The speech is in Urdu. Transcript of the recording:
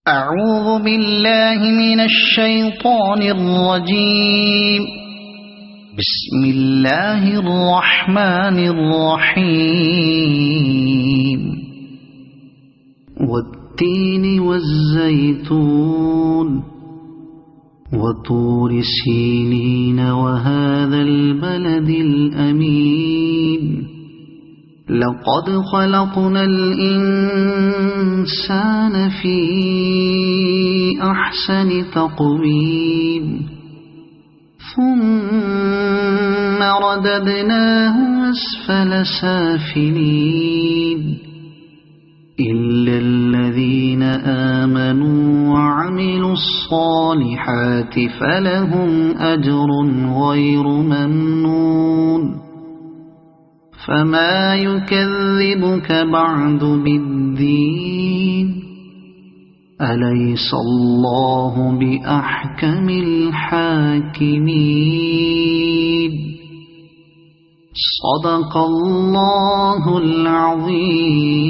أعوذ بالله من الشيطان الرجيم. بسم الله الرحمن الرحيم. والتين والزيتون وطور سينين وهذا البلد الأمين. لقد خلقنا الإنسان في أحسن تقويم ثم رددناه أسفل سافلين إلا الذين آمنوا وعملوا الصالحات فلهم أجر غير ممنون. فما يكذبك بعد بالدين؟ أليس الله بأحكم الحاكمين؟ صدق الله العظيم.